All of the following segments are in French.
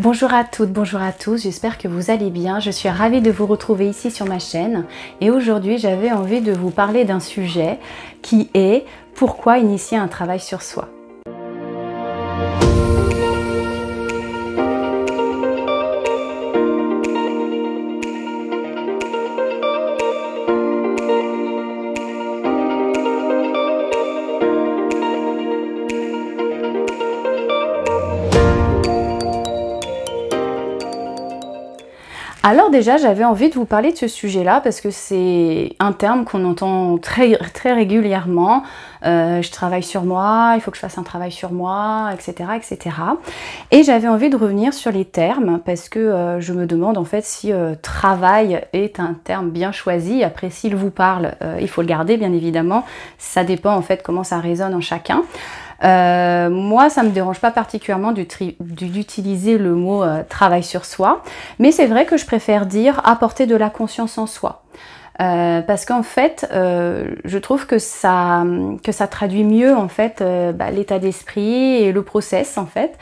Bonjour à toutes, bonjour à tous, j'espère que vous allez bien. Je suis ravie de vous retrouver ici sur ma chaîne et aujourd'hui j'avais envie de vous parler d'un sujet qui est pourquoi initier un travail sur soi. Alors déjà, j'avais envie de vous parler de ce sujet-là parce que c'est un terme qu'on entend très régulièrement. Je travaille sur moi, il faut que je fasse un travail sur moi, etc. etc. Et j'avais envie de revenir sur les termes parce que je me demande en fait si travail est un terme bien choisi. Après, s'il vous parle, il faut le garder bien évidemment. Ça dépend en fait comment ça résonne en chacun. Moi, ça me dérange pas particulièrement d'utiliser le mot travail sur soi, mais c'est vrai que je préfère dire apporter de la conscience en soi. Parce qu'en fait, je trouve que ça traduit mieux en fait l'état d'esprit et le process en fait.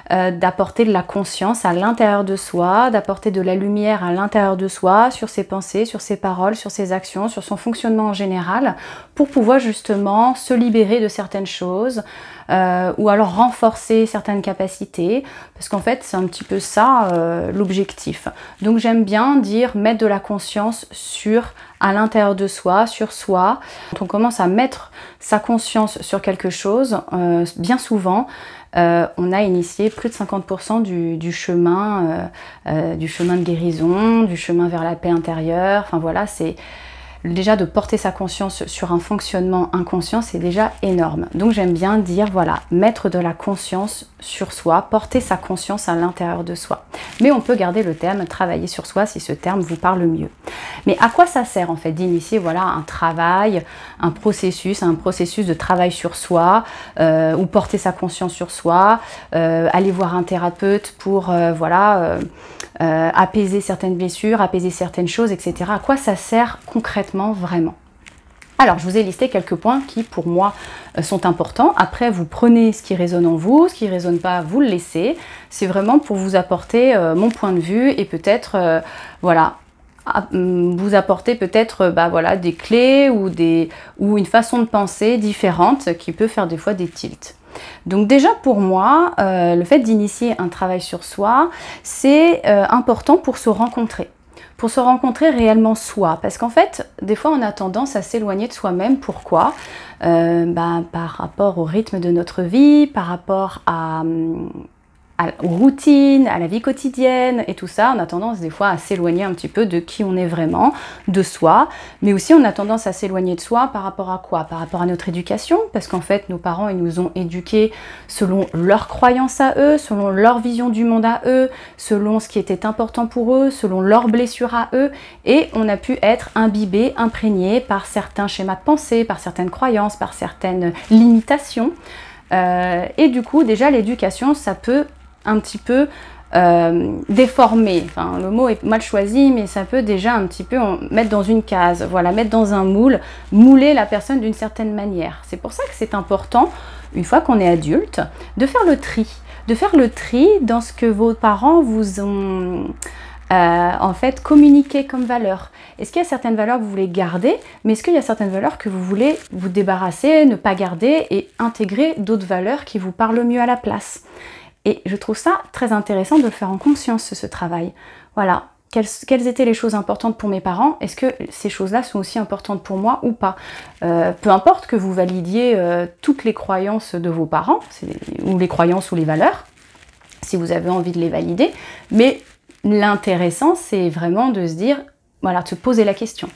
D'apporter de la conscience à l'intérieur de soi, d'apporter de la lumière à l'intérieur de soi, sur ses pensées, sur ses paroles, sur ses actions, sur son fonctionnement en général, pour pouvoir justement se libérer de certaines choses, ou alors renforcer certaines capacités, parce qu'en fait c'est un petit peu ça l'objectif. Donc j'aime bien dire mettre de la conscience à l'intérieur de soi, sur soi. Quand on commence à mettre sa conscience sur quelque chose, bien souvent, on a initié plus de 50% du chemin de guérison, du chemin vers la paix intérieure. Enfin voilà, c'est déjà de porter sa conscience sur un fonctionnement inconscient, c'est déjà énorme. Donc j'aime bien dire, voilà, mettre de la conscience sur soi, porter sa conscience à l'intérieur de soi. Mais on peut garder le terme travailler sur soi si ce terme vous parle mieux. Mais à quoi ça sert en fait d'initier voilà, un travail, un processus de travail sur soi, ou porter sa conscience sur soi, aller voir un thérapeute pour apaiser certaines blessures, apaiser certaines choses, etc. À quoi ça sert concrètement vraiment? Alors, je vous ai listé quelques points qui, pour moi, sont importants. Après, vous prenez ce qui résonne en vous, ce qui ne résonne pas, vous le laissez. C'est vraiment pour vous apporter mon point de vue et peut-être, vous apporter peut-être des clés ou une façon de penser différente qui peut faire des fois des tilts. Donc déjà pour moi, le fait d'initier un travail sur soi, c'est important pour se rencontrer. Pour se rencontrer réellement soi. Parce qu'en fait, des fois on a tendance à s'éloigner de soi-même. Pourquoi? Par rapport au rythme de notre vie, par rapport aux routines, à la vie quotidienne et tout ça, on a tendance des fois à s'éloigner un petit peu de qui on est vraiment, de soi, mais aussi on a tendance à s'éloigner de soi par rapport à quoi? Par rapport à notre éducation, parce qu'en fait nos parents ils nous ont éduqués selon leurs croyances à eux, selon leur vision du monde à eux, selon ce qui était important pour eux, selon leurs blessures à eux, et on a pu être imbibé, imprégné par certains schémas de pensée, par certaines croyances, par certaines limitations, et du coup déjà l'éducation ça peut un petit peu déformé, enfin le mot est mal choisi, mais ça peut déjà un petit peu mettre dans une case, voilà, mettre dans un moule, mouler la personne d'une certaine manière. C'est pour ça que c'est important, une fois qu'on est adulte, de faire le tri dans ce que vos parents vous ont en fait communiqué comme valeur. Est-ce qu'il y a certaines valeurs que vous voulez garder, mais est-ce qu'il y a certaines valeurs que vous voulez vous débarrasser, ne pas garder et intégrer d'autres valeurs qui vous parlent mieux à la place? Et je trouve ça très intéressant de le faire en conscience, ce travail. Voilà, quelles étaient les choses importantes pour mes parents? Est-ce que ces choses-là sont aussi importantes pour moi ou pas? Peu importe que vous validiez toutes les croyances de vos parents, ou les croyances ou les valeurs, si vous avez envie de les valider, mais l'intéressant, c'est vraiment de se dire, voilà, de se poser la question.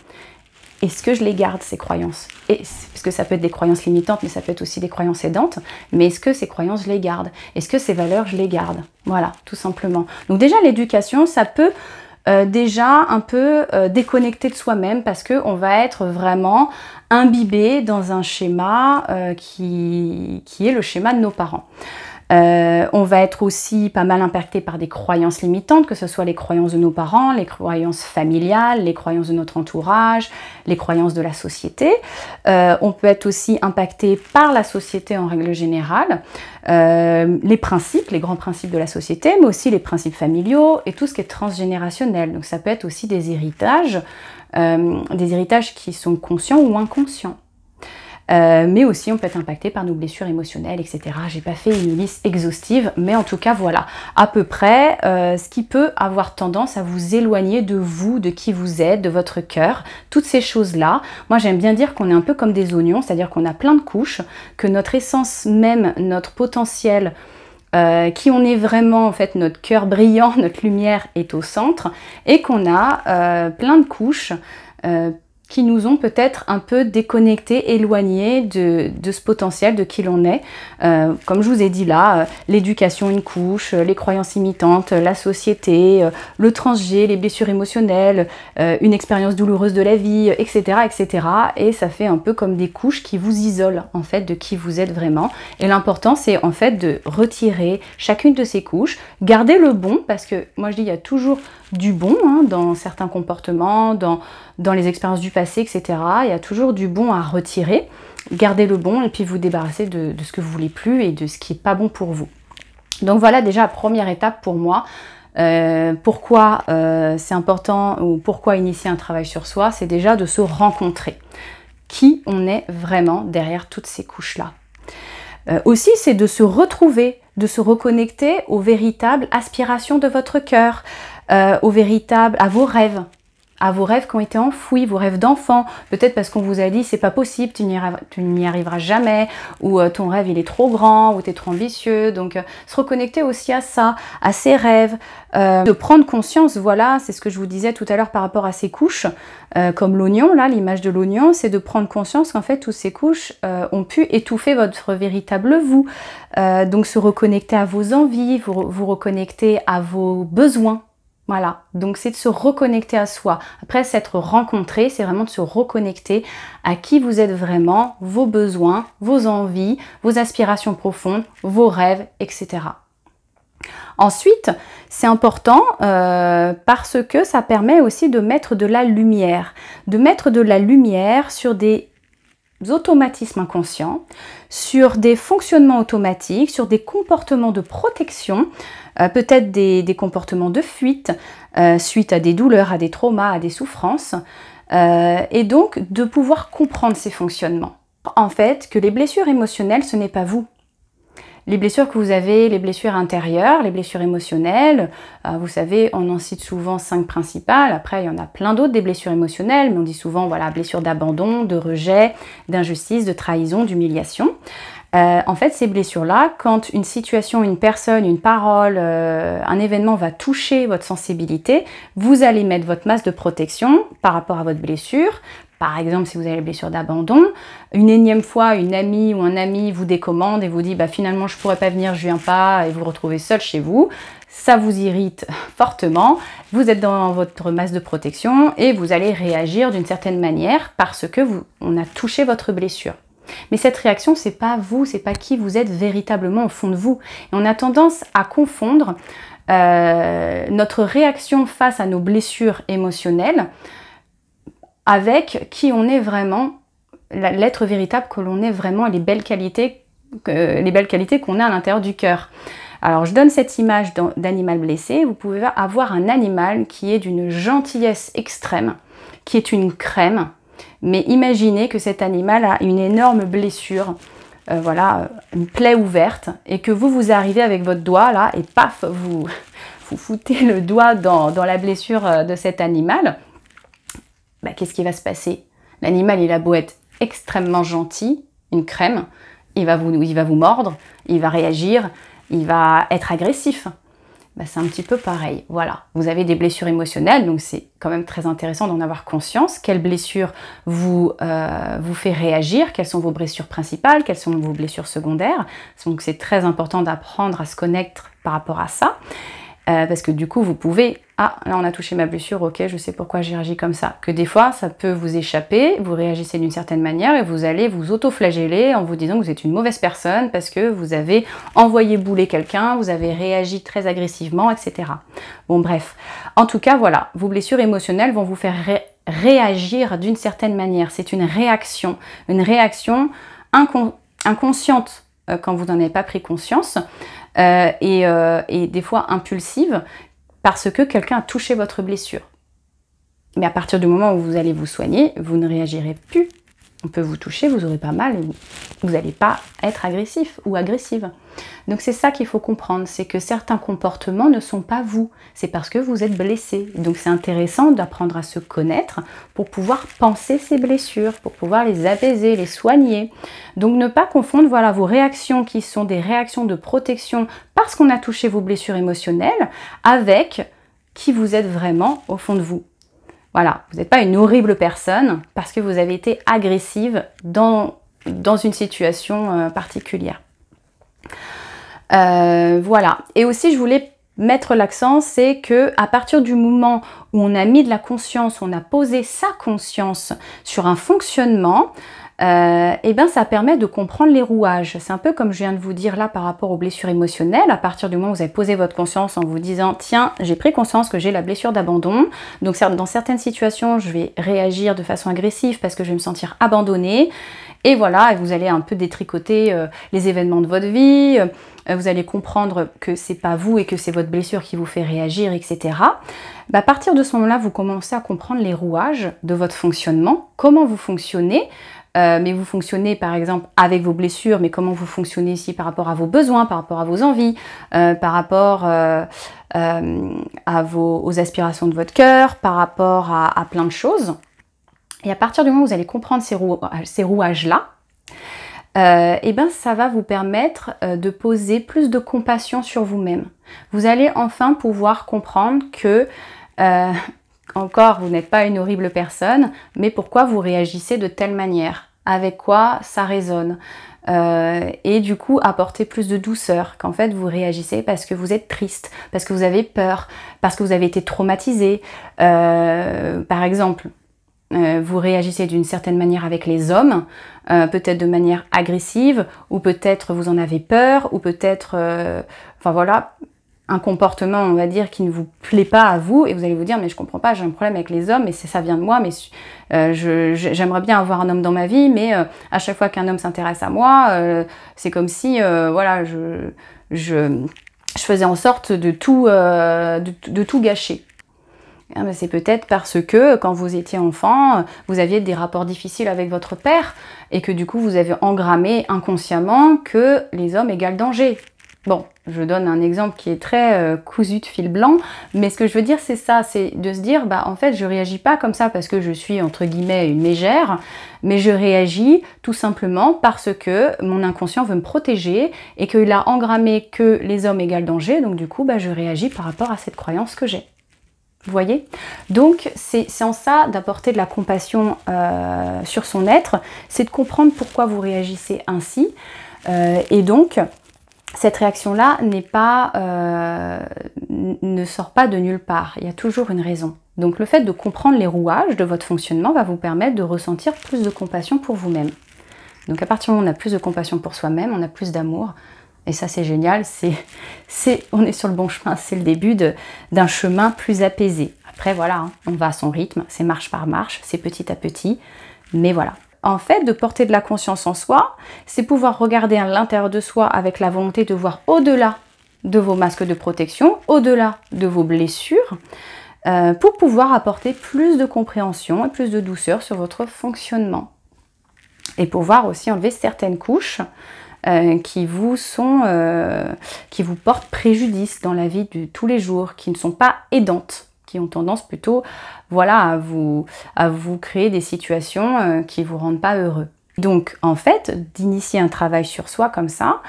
Est-ce que je les garde, ces croyances? Parce que ça peut être des croyances limitantes, mais ça peut être aussi des croyances aidantes. Mais est-ce que ces croyances, je les garde? Est-ce que ces valeurs, je les garde? Voilà, tout simplement. Donc déjà, l'éducation, ça peut déjà un peu déconnecter de soi-même parce qu'on va être vraiment imbibé dans un schéma qui est le schéma de nos parents. On va être aussi pas mal impacté par des croyances limitantes, que ce soit les croyances de nos parents, les croyances familiales, les croyances de notre entourage, les croyances de la société. On peut être aussi impacté par la société en règle générale, les principes, les grands principes de la société, mais aussi les principes familiaux et tout ce qui est transgénérationnel. Donc ça peut être aussi des héritages qui sont conscients ou inconscients. Mais aussi on peut être impacté par nos blessures émotionnelles, etc. J'ai pas fait une liste exhaustive, mais en tout cas voilà, à peu près ce qui peut avoir tendance à vous éloigner de vous, de qui vous êtes, de votre cœur, toutes ces choses-là. Moi j'aime bien dire qu'on est un peu comme des oignons, c'est-à-dire qu'on a plein de couches, que notre essence même, notre potentiel, qui on est vraiment, en fait, notre cœur brillant, notre lumière est au centre, et qu'on a plein de couches qui nous ont peut-être un peu déconnectés, éloignés de ce potentiel, de qui l'on est. Comme je vous ai dit là, l'éducation une couche, les croyances imitantes, la société, le transgé, les blessures émotionnelles, une expérience douloureuse de la vie, etc., etc. Et ça fait un peu comme des couches qui vous isolent en fait de qui vous êtes vraiment. Et l'important c'est en fait de retirer chacune de ces couches, garder le bon, parce que moi je dis il y a toujours du bon dans certains comportements, dans les expériences du passé, etc. Il y a toujours du bon à retirer. Gardez le bon et puis vous débarrasser de ce que vous voulez plus et de ce qui n'est pas bon pour vous. Donc voilà déjà la première étape pour moi. Pourquoi c'est important ou pourquoi initier un travail sur soi, c'est déjà de se rencontrer. Qui on est vraiment derrière toutes ces couches-là. Aussi, c'est de se retrouver, de se reconnecter aux véritables aspirations de votre cœur, à vos rêves qui ont été enfouis, vos rêves d'enfant, peut-être parce qu'on vous a dit c'est pas possible, tu n'y arriveras jamais, ou ton rêve il est trop grand, ou tu es trop ambitieux, donc se reconnecter aussi à ça, à ses rêves, de prendre conscience, voilà, c'est ce que je vous disais tout à l'heure par rapport à ces couches, comme l'oignon, là, l'image de l'oignon, c'est de prendre conscience qu'en fait toutes ces couches ont pu étouffer votre véritable vous, donc se reconnecter à vos envies, vous reconnecter à vos besoins. Voilà, donc c'est de se reconnecter à soi. Après s'être rencontré, c'est vraiment de se reconnecter à qui vous êtes vraiment, vos besoins, vos envies, vos aspirations profondes, vos rêves, etc. Ensuite, c'est important parce que ça permet aussi de mettre de la lumière. De mettre de la lumière sur des automatismes inconscients, sur des fonctionnements automatiques, sur des comportements de protection, peut-être des comportements de fuite, suite à des douleurs, à des traumas, à des souffrances, et donc de pouvoir comprendre ces fonctionnements. En fait, que les blessures émotionnelles, ce n'est pas vous. Les blessures que vous avez, les blessures intérieures, les blessures émotionnelles, vous savez, on en cite souvent 5 principales. Après, il y en a plein d'autres des blessures émotionnelles, mais on dit souvent, voilà, blessures d'abandon, de rejet, d'injustice, de trahison, d'humiliation. En fait, ces blessures-là, quand une situation, une personne, une parole, un événement va toucher votre sensibilité, vous allez mettre votre masque de protection par rapport à votre blessure. Par exemple, si vous avez les blessures d'abandon, une énième fois, une amie ou un ami vous décommande et vous dit bah, finalement je ne pourrais pas venir, je ne viens pas, et vous vous retrouvez seul chez vous, ça vous irrite fortement, vous êtes dans votre masse de protection et vous allez réagir d'une certaine manière parce que on a touché votre blessure. Mais cette réaction, c'est pas vous, c'est pas qui vous êtes véritablement au fond de vous. Et on a tendance à confondre notre réaction face à nos blessures émotionnelles avec qui on est vraiment, l'être véritable que l'on est vraiment, et les belles qualités qu'on a à l'intérieur du cœur. Alors je donne cette image d'animal blessé, vous pouvez avoir un animal qui est d'une gentillesse extrême, qui est une crème, mais imaginez que cet animal a une énorme blessure, voilà, une plaie ouverte, et que vous arrivez avec votre doigt là, et paf, vous foutez le doigt dans la blessure de cet animal. Bah, qu'est-ce qui va se passer? L'animal, il a beau être extrêmement gentil, une crème, il va vous mordre, il va réagir, il va être agressif. Bah, c'est un petit peu pareil. Voilà, vous avez des blessures émotionnelles, donc c'est quand même très intéressant d'en avoir conscience. Quelle blessure vous fait réagir? Quelles sont vos blessures principales? Quelles sont vos blessures secondaires? Donc c'est très important d'apprendre à se connaître par rapport à ça. Parce que du coup, vous pouvez, ah, là on a touché ma blessure, ok, je sais pourquoi j'ai réagi comme ça. Que des fois, ça peut vous échapper, vous réagissez d'une certaine manière et vous allez vous auto-flageller en vous disant que vous êtes une mauvaise personne parce que vous avez envoyé bouler quelqu'un, vous avez réagi très agressivement, etc. Bon, bref. En tout cas, voilà, vos blessures émotionnelles vont vous faire réagir d'une certaine manière. C'est une réaction inconsciente quand vous n'en avez pas pris conscience et des fois impulsive parce que quelqu'un a touché votre blessure. Mais à partir du moment où vous allez vous soigner, vous ne réagirez plus. On peut vous toucher, vous aurez pas mal et vous n'allez pas être agressif ou agressive. Donc c'est ça qu'il faut comprendre, c'est que certains comportements ne sont pas vous, c'est parce que vous êtes blessé. Donc c'est intéressant d'apprendre à se connaître pour pouvoir penser ces blessures, pour pouvoir les apaiser, les soigner. Donc ne pas confondre voilà, vos réactions qui sont des réactions de protection parce qu'on a touché vos blessures émotionnelles avec qui vous êtes vraiment au fond de vous. Voilà, vous n'êtes pas une horrible personne parce que vous avez été agressive dans une situation particulière. Voilà. Et aussi, je voulais mettre l'accent, c'est que à partir du moment où on a mis de la conscience, on a posé sa conscience sur un fonctionnement, et ben ça permet de comprendre les rouages. C'est un peu comme je viens de vous dire là par rapport aux blessures émotionnelles. À partir du moment où vous avez posé votre conscience en vous disant tiens, j'ai pris conscience que j'ai la blessure d'abandon, donc dans certaines situations je vais réagir de façon agressive parce que je vais me sentir abandonnée, et voilà, vous allez un peu détricoter les événements de votre vie, vous allez comprendre que c'est pas vous et que c'est votre blessure qui vous fait réagir, etc. Bah, à partir de ce moment-là, vous commencez à comprendre les rouages de votre fonctionnement, comment vous fonctionnez, mais vous fonctionnez par exemple avec vos blessures, mais comment vous fonctionnez ici par rapport à vos besoins, par rapport à vos envies, par rapport aux aspirations de votre cœur, par rapport à plein de choses. Et à partir du moment où vous allez comprendre ces rouages-là, et ben ça va vous permettre de poser plus de compassion sur vous-même. Vous allez enfin pouvoir comprendre que encore, vous n'êtes pas une horrible personne, mais pourquoi vous réagissez de telle manière? Avec quoi ça résonne? Et du coup, apporter plus de douceur, qu'en fait, vous réagissez parce que vous êtes triste, parce que vous avez peur, parce que vous avez été traumatisé. Par exemple, vous réagissez d'une certaine manière avec les hommes, peut-être de manière agressive, ou peut-être vous en avez peur, ou peut-être, enfin voilà, un comportement, on va dire, qui ne vous plaît pas à vous, et vous allez vous dire, mais je comprends pas, j'ai un problème avec les hommes, mais ça vient de moi, mais j'aimerais bien avoir un homme dans ma vie, mais à chaque fois qu'un homme s'intéresse à moi, c'est comme si, voilà, je faisais en sorte de tout gâcher. C'est peut-être parce que quand vous étiez enfant, vous aviez des rapports difficiles avec votre père, et que du coup, vous avez engrammé inconsciemment que les hommes égale danger. Bon, je donne un exemple qui est très cousu de fil blanc, mais ce que je veux dire, c'est ça, c'est de se dire, bah en fait, je réagis pas comme ça parce que je suis, entre guillemets, une mégère, mais je réagis tout simplement parce que mon inconscient veut me protéger et qu'il a engrammé que les hommes égale danger, donc du coup, bah, je réagis par rapport à cette croyance que j'ai. Vous voyez? Donc, c'est en ça d'apporter de la compassion sur son être, c'est de comprendre pourquoi vous réagissez ainsi, et donc, cette réaction-là ne sort pas de nulle part, il y a toujours une raison. Donc le fait de comprendre les rouages de votre fonctionnement va vous permettre de ressentir plus de compassion pour vous-même. Donc à partir du moment où on a plus de compassion pour soi-même, on a plus d'amour, et ça c'est génial, on est sur le bon chemin, c'est le début d'un chemin plus apaisé. Après voilà, hein, on va à son rythme, c'est marche par marche, c'est petit à petit, mais voilà. En fait, de porter de la conscience en soi, c'est pouvoir regarder à l'intérieur de soi avec la volonté de voir au-delà de vos masques de protection, au-delà de vos blessures, pour pouvoir apporter plus de compréhension et plus de douceur sur votre fonctionnement. Et pouvoir aussi enlever certaines couches qui vous portent préjudice dans la vie de tous les jours, qui ne sont pas aidantes, qui ont tendance plutôt voilà, à vous créer des situations qui ne vous rendent pas heureux. Donc en fait, d'initier un travail sur soi comme ça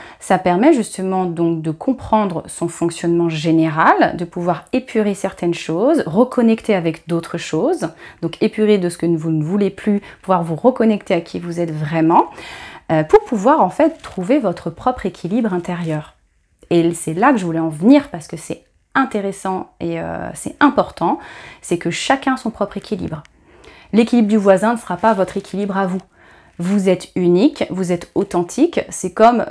permet justement donc de comprendre son fonctionnement général, de pouvoir épurer certaines choses, reconnecter avec d'autres choses, donc épurer de ce que vous ne voulez plus, pouvoir vous reconnecter à qui vous êtes vraiment, pour pouvoir en fait trouver votre propre équilibre intérieur. Et c'est là que je voulais en venir parce que c'est intéressant et c'est important, c'est que chacun a son propre équilibre. L'équilibre du voisin ne sera pas votre équilibre à vous. Vous êtes unique, vous êtes authentique. C'est comme,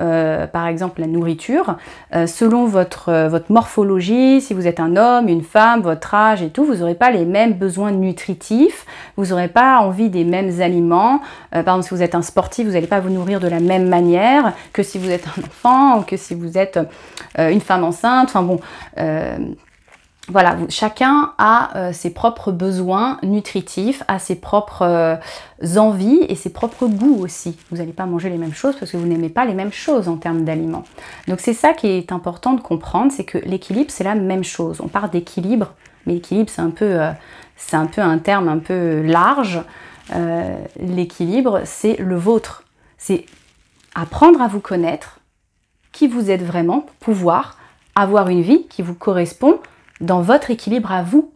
par exemple, la nourriture. Selon votre morphologie, si vous êtes un homme, une femme, votre âge et tout, vous n'aurez pas les mêmes besoins nutritifs. Vous n'aurez pas envie des mêmes aliments. Par exemple, si vous êtes un sportif, vous n'allez pas vous nourrir de la même manière que si vous êtes un enfant ou que si vous êtes une femme enceinte. Enfin bon... voilà, chacun a ses propres besoins nutritifs, a ses propres envies et ses propres goûts aussi. Vous n'allez pas manger les mêmes choses parce que vous n'aimez pas les mêmes choses en termes d'aliments. Donc c'est ça qui est important de comprendre, c'est que l'équilibre c'est la même chose. On parle d'équilibre, mais l'équilibre c'est un peu un terme un peu large. L'équilibre c'est le vôtre. C'est apprendre à vous connaître, qui vous êtes vraiment, pour pouvoir avoir une vie qui vous correspond dans votre équilibre à vous.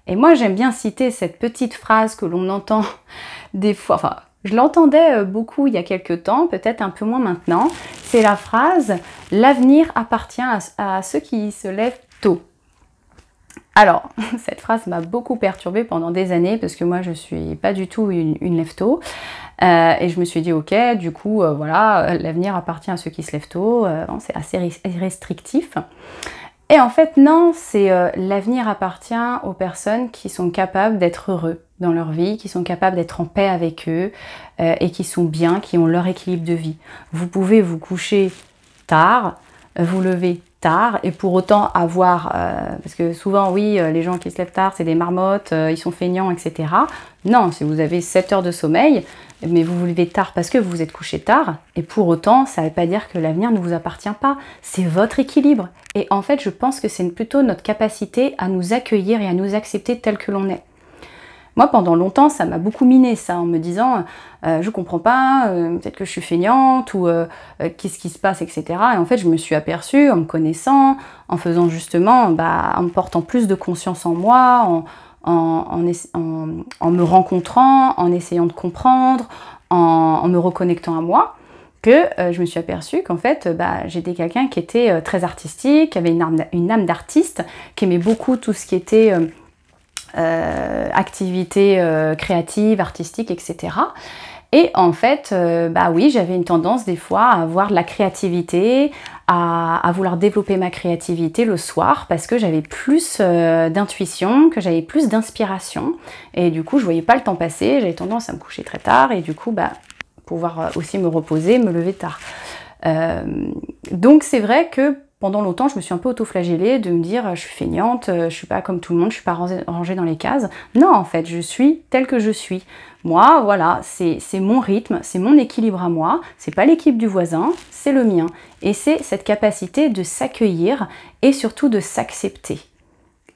Et moi, j'aime bien citer cette petite phrase que l'on entend des fois, enfin, je l'entendais beaucoup il y a quelques temps, peut-être un peu moins maintenant. C'est la phrase « L'avenir appartient à ceux qui se lèvent tôt ». Alors, cette phrase m'a beaucoup perturbée pendant des années parce que moi, je suis pas du tout une lève-tôt. Et je me suis dit, ok, du coup, voilà, l'avenir appartient à ceux qui se lèvent tôt. C'est assez restrictif. Et en fait, non, c'est l'avenir appartient aux personnes qui sont capables d'être heureux dans leur vie, qui sont capables d'être en paix avec eux et qui sont bien, qui ont leur équilibre de vie. Vous pouvez vous coucher tard, vous lever tard et pour autant avoir, parce que souvent, oui, les gens qui se lèvent tard, c'est des marmottes, ils sont feignants, etc. Non, si vous avez 7 heures de sommeil, mais vous vous levez tard parce que vous vous êtes couché tard, et pour autant, ça ne veut pas dire que l'avenir ne vous appartient pas. C'est votre équilibre. Et en fait, je pense que c'est plutôt notre capacité à nous accueillir et à nous accepter tel que l'on est. Moi, pendant longtemps, ça m'a beaucoup miné ça, en me disant je comprends pas, peut-être que je suis feignante, ou qu'est-ce qui se passe, etc. Et en fait, je me suis aperçue, en me connaissant, en faisant justement, en me portant plus de confiance en moi, en me rencontrant, en essayant de comprendre, en me reconnectant à moi, que je me suis aperçue qu'en fait, j'étais quelqu'un qui était très artistique, qui avait une âme d'artiste, qui aimait beaucoup tout ce qui était activité créative, artistique, etc. Et en fait, oui, j'avais une tendance des fois à avoir de la créativité, à vouloir développer ma créativité le soir parce que j'avais plus d'intuition, que j'avais plus d'inspiration. Et du coup, je voyais pas le temps passer, j'avais tendance à me coucher très tard et du coup, pouvoir aussi me reposer, me lever tard. Donc c'est vrai que pendant longtemps, je me suis un peu auto-flagellée de me dire je suis feignante, je suis pas comme tout le monde, je suis pas rangée dans les cases. Non, en fait, je suis telle que je suis. Moi, voilà, c'est mon rythme, c'est mon équilibre à moi, c'est pas l'équilibre du voisin, c'est le mien. Et c'est cette capacité de s'accueillir et surtout de s'accepter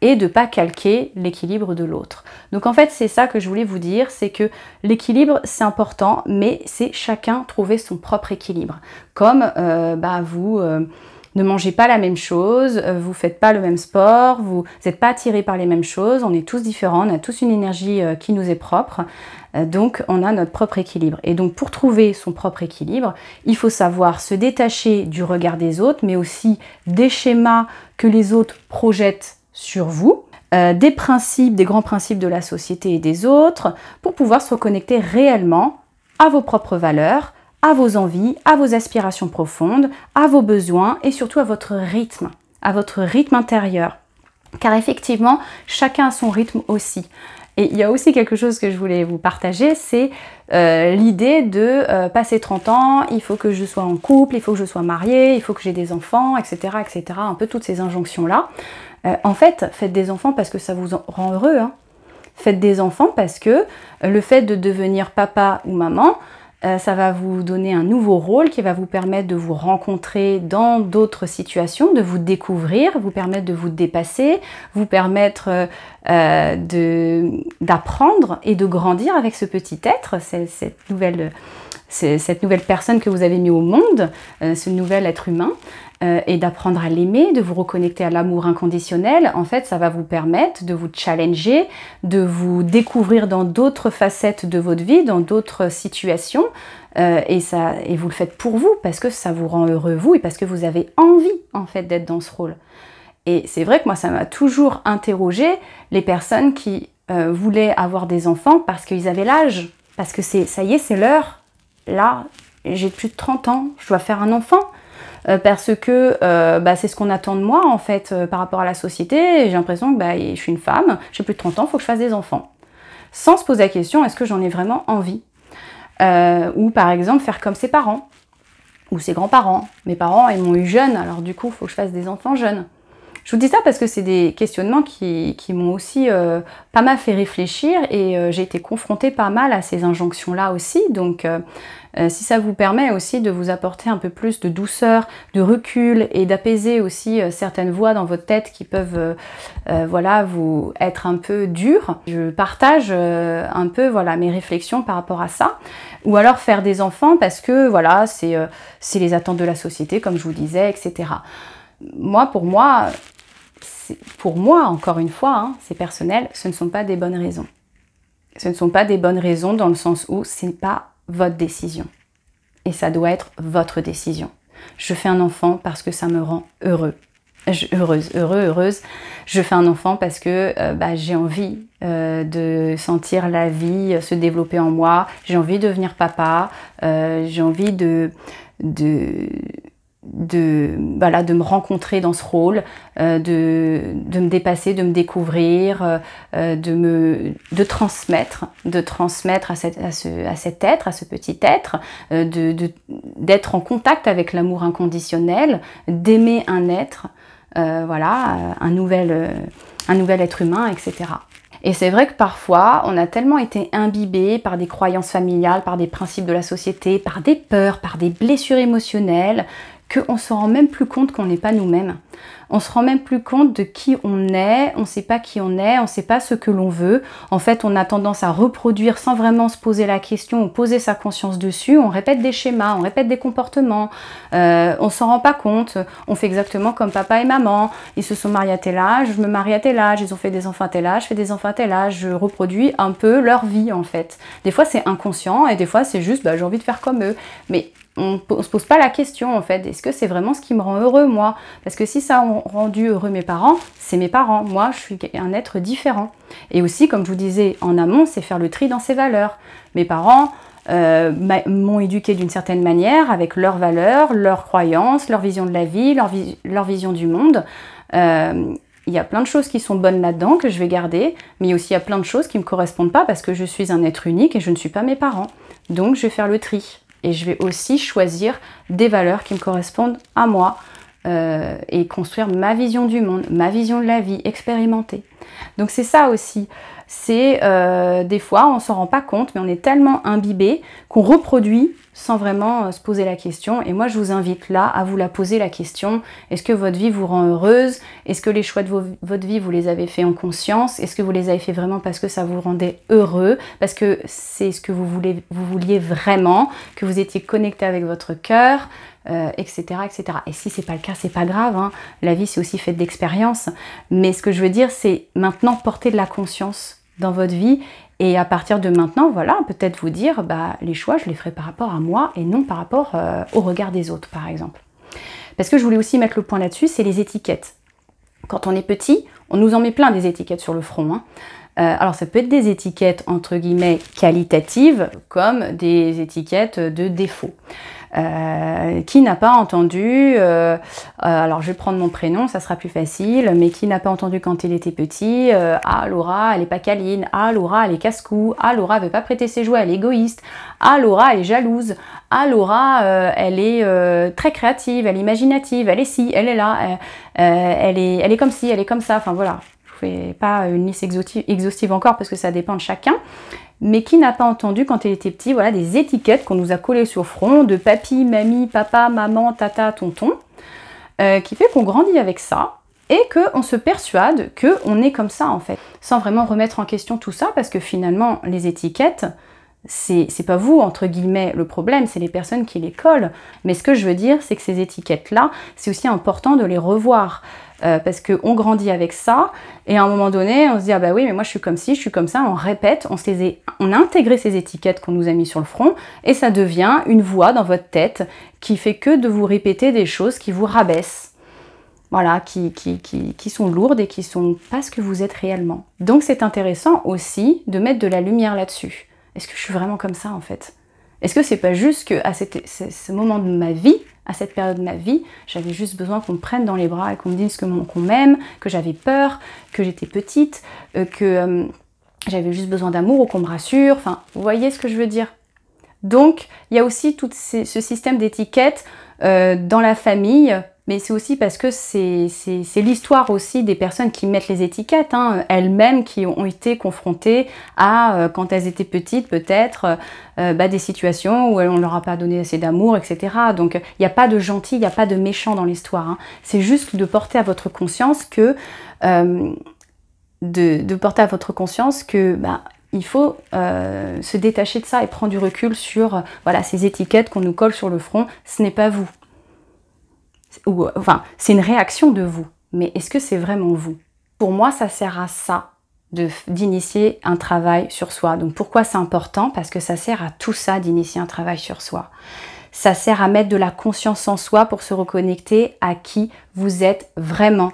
et de pas calquer l'équilibre de l'autre. Donc en fait, c'est ça que je voulais vous dire, c'est que l'équilibre, c'est important, mais c'est chacun trouver son propre équilibre. Comme vous... ne mangez pas la même chose, vous faites pas le même sport, vous n'êtes pas attirés par les mêmes choses, on est tous différents, on a tous une énergie qui nous est propre, donc on a notre propre équilibre. Et donc pour trouver son propre équilibre, il faut savoir se détacher du regard des autres, mais aussi des schémas que les autres projettent sur vous, des principes, des grands principes de la société et des autres, pour pouvoir se reconnecter réellement à vos propres valeurs, à vos envies, à vos aspirations profondes, à vos besoins et surtout à votre rythme intérieur. Car effectivement, chacun a son rythme aussi. Et il y a aussi quelque chose que je voulais vous partager, c'est l'idée de passer 30 ans, il faut que je sois en couple, il faut que je sois mariée, il faut que j'ai des enfants, etc., etc. Un peu toutes ces injonctions-là. En fait, faites des enfants parce que ça vous rend heureux. Hein. Faites des enfants parce que le fait de devenir papa ou maman, ça va vous donner un nouveau rôle qui va vous permettre de vous rencontrer dans d'autres situations, de vous découvrir, vous permettre de vous dépasser, vous permettre d'apprendre et de grandir avec ce petit être, cette nouvelle personne que vous avez mis au monde, ce nouvel être humain, et d'apprendre à l'aimer, de vous reconnecter à l'amour inconditionnel. En fait, ça va vous permettre de vous challenger, de vous découvrir dans d'autres facettes de votre vie, dans d'autres situations, et vous le faites pour vous, parce que ça vous rend heureux vous, et parce que vous avez envie, en fait, d'être dans ce rôle. Et c'est vrai que moi, ça m'a toujours interrogé les personnes qui voulaient avoir des enfants parce qu'ils avaient l'âge, parce que ça y est, c'est l'heure. Là, j'ai plus de 30 ans, je dois faire un enfant. Parce que c'est ce qu'on attend de moi en fait par rapport à la société. J'ai l'impression que je suis une femme, j'ai plus de 30 ans, il faut que je fasse des enfants. Sans se poser la question, est-ce que j'en ai vraiment envie? Ou par exemple faire comme ses parents ou ses grands-parents. Mes parents, ils m'ont eu jeune, alors du coup, il faut que je fasse des enfants jeunes. Je vous dis ça parce que c'est des questionnements qui m'ont aussi pas mal fait réfléchir et j'ai été confrontée pas mal à ces injonctions-là aussi. Donc si ça vous permet aussi de vous apporter un peu plus de douceur, de recul et d'apaiser aussi certaines voix dans votre tête qui peuvent voilà, vous être un peu dures, je partage un peu voilà, mes réflexions par rapport à ça. Ou alors faire des enfants parce que voilà, c'est les attentes de la société, comme je vous disais, etc. Pour moi, encore une fois, hein, c'est personnel, ce ne sont pas des bonnes raisons. Ce ne sont pas des bonnes raisons dans le sens où ce n'est pas votre décision. Et ça doit être votre décision. Je fais un enfant parce que ça me rend heureuse. Je fais un enfant parce que j'ai envie de sentir la vie se développer en moi. J'ai envie de devenir papa. J'ai envie de me rencontrer dans ce rôle, de me dépasser, de me découvrir, de transmettre à cet être, à ce petit être, d'être en contact avec l'amour inconditionnel, d'aimer un être, un nouvel être humain, etc. Et c'est vrai que parfois, on a tellement été imbibé par des croyances familiales, par des principes de la société, par des peurs, par des blessures émotionnelles, qu'on ne se rend même plus compte qu'on n'est pas nous-mêmes. On se rend même plus compte de qui on est, on ne sait pas qui on est, on ne sait pas ce que l'on veut. En fait, on a tendance à reproduire sans vraiment se poser la question ou poser sa conscience dessus. On répète des schémas, on répète des comportements, on ne s'en rend pas compte. On fait exactement comme papa et maman. Ils se sont mariés à tel âge, je me marie à tel âge, ils ont fait des enfants à tel âge, je fais des enfants à tel âge. Je reproduis un peu leur vie en fait. Des fois, c'est inconscient et des fois, c'est juste j'ai envie de faire comme eux. Mais on ne se pose pas la question en fait, est-ce que c'est vraiment ce qui me rend heureux moi? Parce que si ça a rendu heureux mes parents, c'est mes parents, moi je suis un être différent. Et aussi comme je vous disais en amont, c'est faire le tri dans ses valeurs. Mes parents m'ont éduqué d'une certaine manière avec leurs valeurs, leurs croyances, leur vision de la vie, leur vision du monde. Il y a plein de choses qui sont bonnes là-dedans que je vais garder, mais aussi il y a plein de choses qui ne me correspondent pas parce que je suis un être unique et je ne suis pas mes parents. Donc je vais faire le tri. Et je vais aussi choisir des valeurs qui me correspondent à moi et construire ma vision du monde, ma vision de la vie, expérimenter. Donc c'est ça aussi. C'est des fois, on ne s'en rend pas compte, mais on est tellement imbibé qu'on reproduit sans vraiment se poser la question. Et moi, je vous invite là à vous la poser la question. Est-ce que votre vie vous rend heureuse? Est-ce que les choix de votre vie, vous les avez faits en conscience? Est-ce que vous les avez faits vraiment parce que ça vous rendait heureux? Parce que c'est ce que vous vouliez vraiment? Que vous étiez connecté avec votre cœur? Etc., etc. Et si c'est pas le cas, c'est pas grave, hein. La vie, c'est aussi faite d'expériences. Mais ce que je veux dire, c'est maintenant porter de la conscience dans votre vie et à partir de maintenant, voilà, peut-être vous dire, les choix, je les ferai par rapport à moi et non par rapport au regard des autres, par exemple. Parce que je voulais aussi mettre le point là-dessus, c'est les étiquettes. Quand on est petit, on nous en met plein des étiquettes sur le front, hein. Alors ça peut être des étiquettes entre guillemets qualitatives comme des étiquettes de défaut. Qui n'a pas entendu, alors je vais prendre mon prénom, ça sera plus facile, mais qui n'a pas entendu quand il était petit, ah Laura elle est pas câline, ah Laura elle est casse-cou, ah Laura elle veut pas prêter ses jouets, elle est égoïste, ah Laura elle est jalouse, ah Laura elle est très créative, elle est imaginative, elle est ci, elle est là, elle est comme ci, elle est comme ça, enfin voilà. Je ne fais pas une liste exhaustive encore parce que ça dépend de chacun, mais qui n'a pas entendu quand il était petit, voilà, des étiquettes qu'on nous a collées sur le front de papy, mamie, papa, maman, tata, tonton, qui fait qu'on grandit avec ça et qu'on se persuade qu'on est comme ça en fait, sans vraiment remettre en question tout ça parce que finalement les étiquettes, c'est pas vous, entre guillemets, le problème, c'est les personnes qui les collent. Mais ce que je veux dire, c'est que ces étiquettes-là, c'est aussi important de les revoir. Parce qu'on grandit avec ça, et à un moment donné, on se dit « Ah bah oui, mais moi je suis comme ci, je suis comme ça », on répète, on a intégré ces étiquettes qu'on nous a mis sur le front, et ça devient une voix dans votre tête qui fait que de vous répéter des choses qui vous rabaissent. voilà, qui sont lourdes et qui sont pas ce que vous êtes réellement. Donc c'est intéressant aussi de mettre de la lumière là-dessus. Est-ce que je suis vraiment comme ça en fait? Est-ce que c'est pas juste qu'à ce moment de ma vie, à cette période de ma vie, j'avais juste besoin qu'on me prenne dans les bras et qu'on me dise qu'on m'aime, que j'avais peur, que j'étais petite, que j'avais juste besoin d'amour ou qu'on me rassure, enfin, vous voyez ce que je veux dire? Donc, il y a aussi tout ce système d'étiquettes dans la famille, mais c'est aussi parce que c'est l'histoire aussi des personnes qui mettent les étiquettes, hein, elles-mêmes qui ont été confrontées à, quand elles étaient petites peut-être, des situations où on ne leur a pas donné assez d'amour, etc. Donc il n'y a pas de gentil, il n'y a pas de méchant dans l'histoire. Hein. C'est juste de porter à votre conscience que... de porter à votre conscience que... il faut se détacher de ça et prendre du recul sur voilà, ces étiquettes qu'on nous colle sur le front. Ce n'est pas vous. Enfin, c'est une réaction de vous. Mais est-ce que c'est vraiment vous? Pour moi, ça sert à ça, d'initier un travail sur soi. Donc pourquoi c'est important? Parce que ça sert à tout ça d'initier un travail sur soi. Ça sert à mettre de la conscience en soi pour se reconnecter à qui vous êtes vraiment.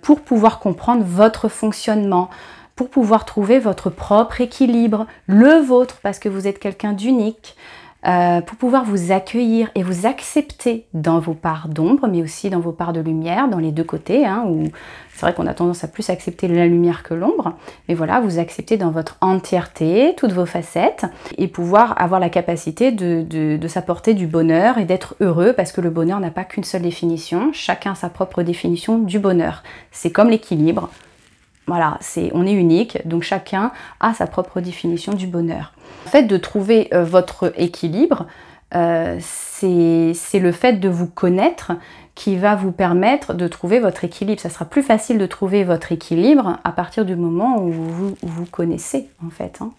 Pour pouvoir comprendre votre fonctionnement, pour pouvoir trouver votre propre équilibre, le vôtre, parce que vous êtes quelqu'un d'unique, pour pouvoir vous accueillir et vous accepter dans vos parts d'ombre, mais aussi dans vos parts de lumière, dans les deux côtés, hein, où c'est vrai qu'on a tendance à plus accepter la lumière que l'ombre, mais voilà, vous acceptez dans votre entièreté, toutes vos facettes, et pouvoir avoir la capacité de s'apporter du bonheur et d'être heureux, parce que le bonheur n'a pas qu'une seule définition, chacun a sa propre définition du bonheur. C'est comme l'équilibre. Voilà, on est unique, donc chacun a sa propre définition du bonheur. Le fait de trouver votre équilibre, c'est le fait de vous connaître qui va vous permettre de trouver votre équilibre. Ça sera plus facile de trouver votre équilibre à partir du moment où vous connaissez, en fait. Hein.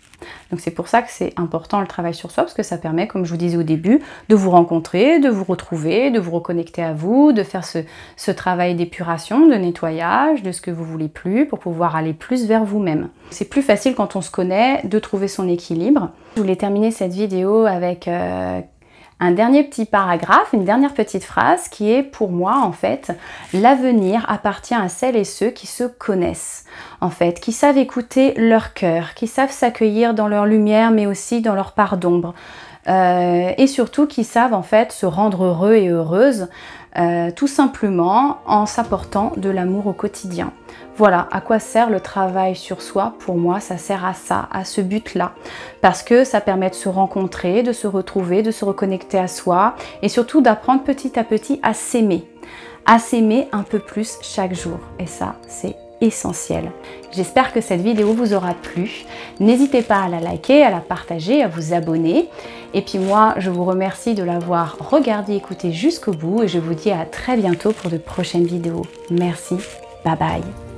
Donc c'est pour ça que c'est important le travail sur soi, parce que ça permet, comme je vous disais au début, de vous rencontrer, de vous retrouver, de vous reconnecter à vous, de faire ce travail d'épuration, de nettoyage, de ce que vous voulez plus, pour pouvoir aller plus vers vous-même. C'est plus facile quand on se connaît de trouver son équilibre. Je voulais terminer cette vidéo avec... un dernier petit paragraphe, une dernière petite phrase qui est pour moi en fait, l'avenir appartient à celles et ceux qui se connaissent, en fait, qui savent écouter leur cœur, qui savent s'accueillir dans leur lumière mais aussi dans leur part d'ombre et surtout qui savent en fait se rendre heureux et heureuses tout simplement en s'apportant de l'amour au quotidien. Voilà à quoi sert le travail sur soi. Pour moi, ça sert à ça, à ce but-là. Parce que ça permet de se rencontrer, de se retrouver, de se reconnecter à soi et surtout d'apprendre petit à petit à s'aimer un peu plus chaque jour. Et ça, c'est essentiel. J'espère que cette vidéo vous aura plu. N'hésitez pas à la liker, à la partager, à vous abonner. Et puis moi, je vous remercie de l'avoir regardé, écouté jusqu'au bout et je vous dis à très bientôt pour de prochaines vidéos. Merci, bye bye.